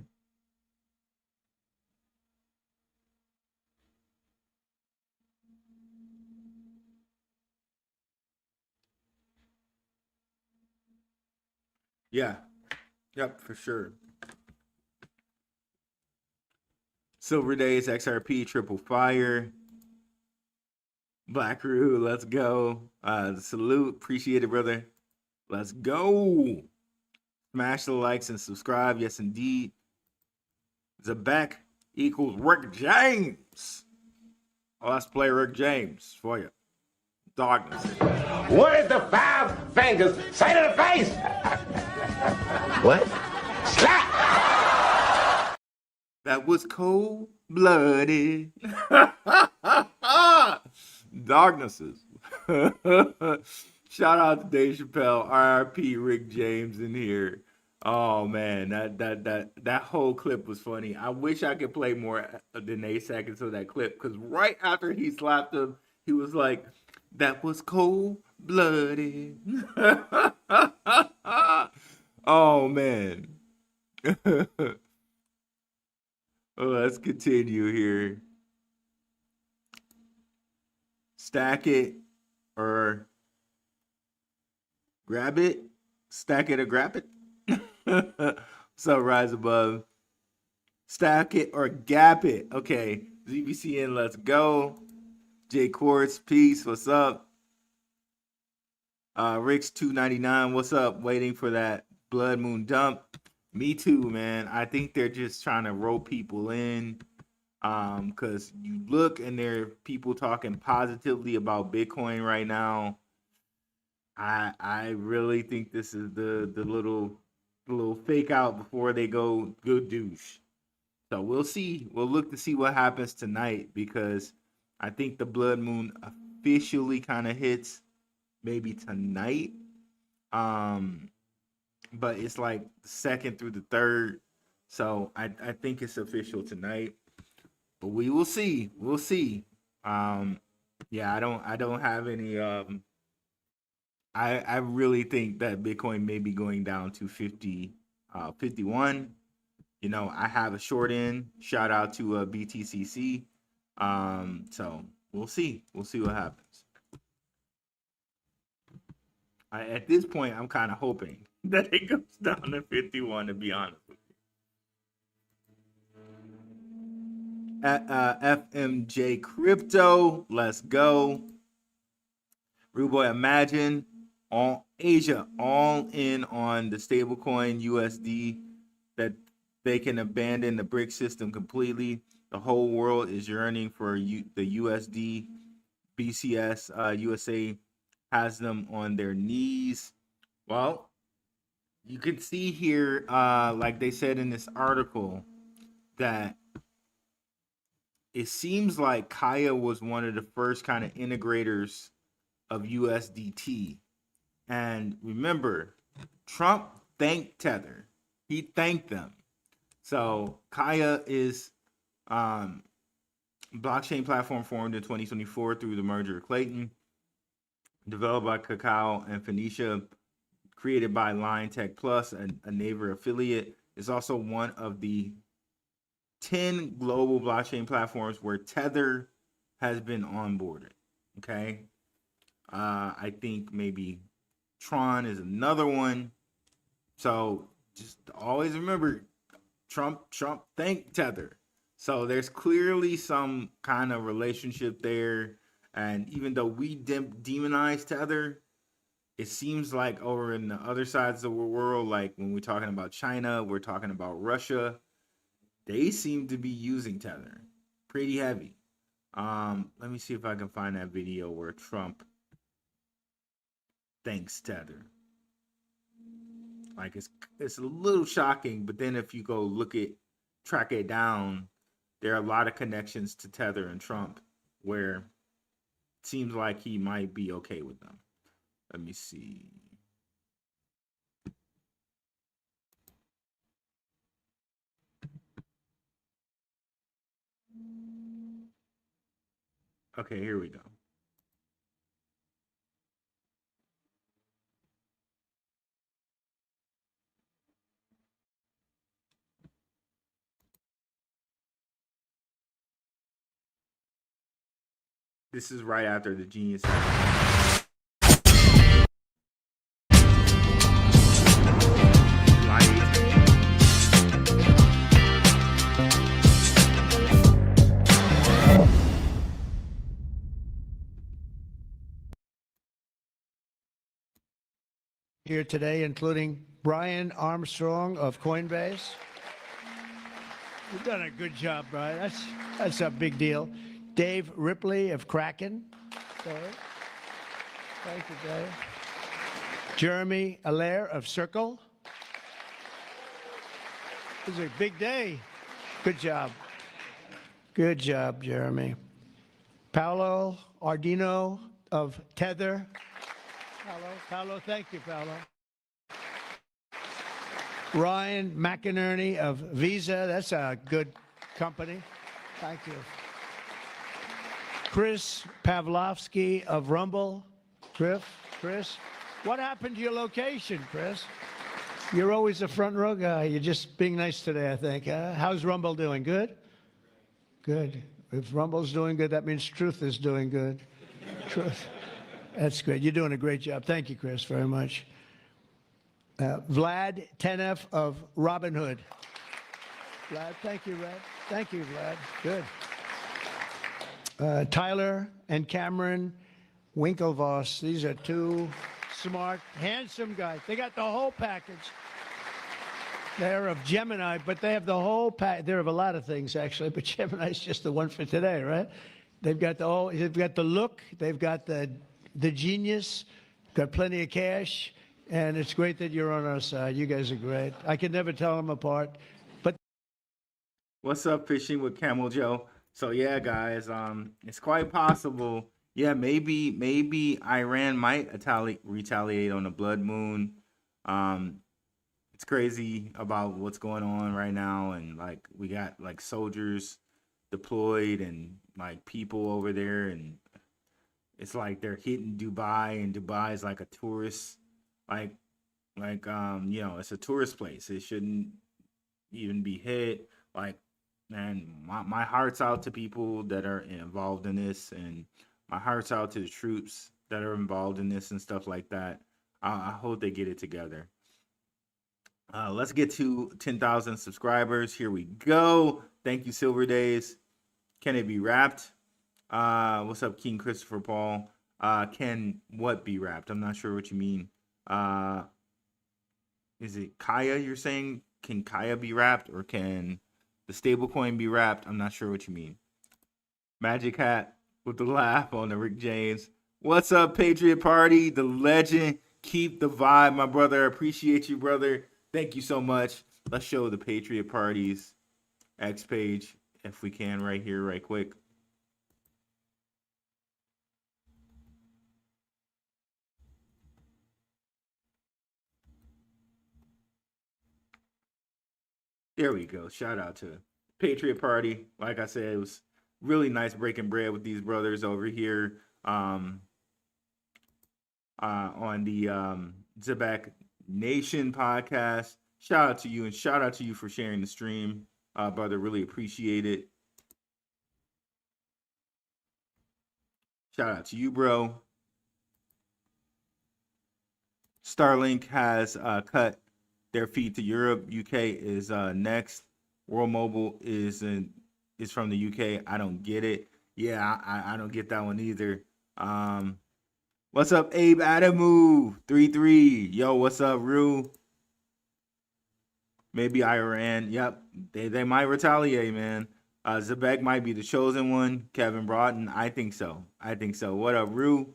Yeah. Yep, for sure. Silver Days, XRP, Triple Fire. Blackrue, let's go. Salute. Appreciate it, brother. Let's go. Smash the likes and subscribe. Yes, indeed. Zebec equals Rick James. Oh, let's play Rick James for you. Darkness. What is the five fingers say to the face? What? Slap! That was cold-blooded. Darknesses. Shout out to Dave Chappelle, RIP Rick James in here. Oh man, that whole clip was funny. I wish I could play more than 8 seconds of that clip, because right after he slapped him, he was like, "That was cold-blooded." Oh man. Let's continue here. Stack it or grab it. Stack it or grab it. So rise above. Stack it or gap it. Okay. ZBCN, let's go. J Quartz, peace. What's up? Rick's 299. What's up? Waiting for that blood moon dump. Me too, man. I think they're just trying to rope people in. Because you look and there are people talking positively about Bitcoin right now. I really think this is the little fake out before they go douche. So we'll see. We'll look to see what happens tonight, because I think the blood moon officially kind of hits maybe tonight. But it's like the 2nd through the 3rd. So I think it's official tonight. But we will see. We'll see. Yeah, I don't have any I really think that Bitcoin may be going down to 51. you know, I have a short end. Shout out to BTCC. So we'll see. We'll see what happens. At this point, I'm kind of hoping that it goes down to 51, to be honest with you. FMJ Crypto, let's go. Rude Boy, imagine all Asia all in on the stablecoin USD, that they can abandon the BRIC system completely. The whole world is yearning for the USD. BCS USA has them on their knees. Well, you can see here, like they said in this article, that it seems like Kaia was one of the first kind of integrators of USDT. And remember, Trump thanked Tether. He thanked them. So Kaia is blockchain platform formed in 2024 through the merger of Clayton, developed by Cacao and Phoenicia, created by Line Tech Plus, a Naver affiliate. It's also one of the 10 global blockchain platforms where Tether has been onboarded. Okay. I think maybe Tron is another one. So just always remember, Trump thanked Tether. So there's clearly some kind of relationship there. And even though we demonize Tether, it seems like over in the other sides of the world, like when we're talking about China, we're talking about Russia, they seem to be using Tether pretty heavy. Let me see if I can find that video where Trump thanks Tether. Like it's a little shocking, but then if you go track it down, there are a lot of connections to Tether and Trump where it seems like he might be okay with them. Let me see. Okay, here we go. This is right after the Genius. Here today, including Brian Armstrong of Coinbase. You've done a good job, Brian. That's a big deal. Dave Ripley of Kraken. Thank you, Dave. Jeremy Allaire of Circle. This is a big day. Good job. Good job, Jeremy. Paolo Ardino of Tether. Paolo, thank you, Paolo. Ryan McInerney of Visa. That's a good company. Thank you. Chris Pavlovsky of Rumble. Chris, what happened to your location, Chris? You're always a front row guy. You're just being nice today, I think. How's Rumble doing? Good? Good. If Rumble's doing good, that means Truth is doing good. Truth. That's great. You're doing a great job. Thank you, Chris, very much. Vlad Tenev of Robinhood. Vlad, thank you, Vlad. Thank you, Vlad. Good. Tyler and Cameron Winklevoss. These are two smart, handsome guys. They got the whole package. They're of Gemini, but they have the whole pack. They're of a lot of things, actually, but Gemini's just the one for today, right? They've got they've got the look, they've got the genius, got plenty of cash, and it's great that you're on our side. You guys are great. I can never tell them apart. But what's up, Fishing with Camel Joe? So yeah, guys, it's quite possible. Yeah, maybe Iran might retaliate on the blood moon. It's crazy about what's going on right now, and like we got like soldiers deployed and like people over there, and it's like they're hitting Dubai, and Dubai is like a tourist, like you know, it's a tourist place. It shouldn't even be hit. Like, man, my heart's out to people that are involved in this, and my heart's out to the troops that are involved in this and stuff like that. I hope they get it together. Let's get to 10,000 subscribers. Here we go. Thank you, Silver Days. Can it be wrapped? What's up, King Christopher Paul? Can what be wrapped? I'm not sure what you mean. Is it Kaia you're saying? Can Kaia be wrapped, or can the stablecoin be wrapped? I'm not sure what you mean. Magic Hat with the laugh on the Rick James. What's up, Patriot Party? The legend. Keep the vibe, my brother. I appreciate you, brother. Thank you so much. Let's show the Patriot Party's X page if we can right here, right quick. There we go. Shout out to Patriot Party. Like I said, it was really nice breaking bread with these brothers over here on the Zebec Nation podcast. Shout out to you, and shout out to you for sharing the stream, brother. Really appreciate it. Shout out to you, bro. Starlink has cut their feed to Europe. UK is next. World Mobile is from the UK. I don't get it. Yeah, I don't get that one either. What's up, Abe Adamu 33? Yo, what's up, Rue? Maybe Iran. Yep, they might retaliate, man. Zebec might be the chosen one. Kevin Broughton, I think so. What up, Rue?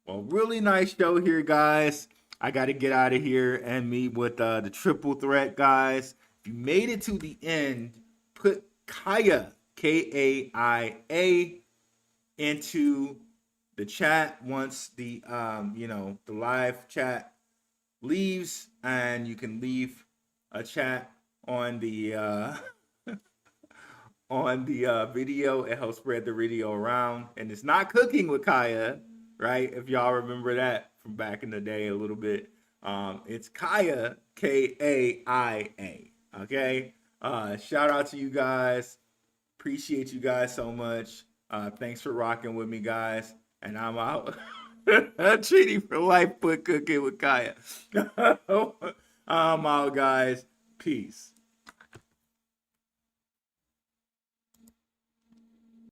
Well, really nice show here, guys. I got to get out of here and meet with the triple threat guys. If you made it to the end, put Kaia, K-A-I-A, into the chat once the the live chat leaves, and you can leave a chat on the video. It helps spread the video around, and it's not cooking with Kaia, right? If y'all remember that from back in the day a little bit. It's Kaia, K-A-I-A. Okay. Shout out to you guys. Appreciate you guys so much. Thanks for rocking with me, guys. And I'm out. Treaty for life, put cooking with Kaia. I'm out, guys. Peace.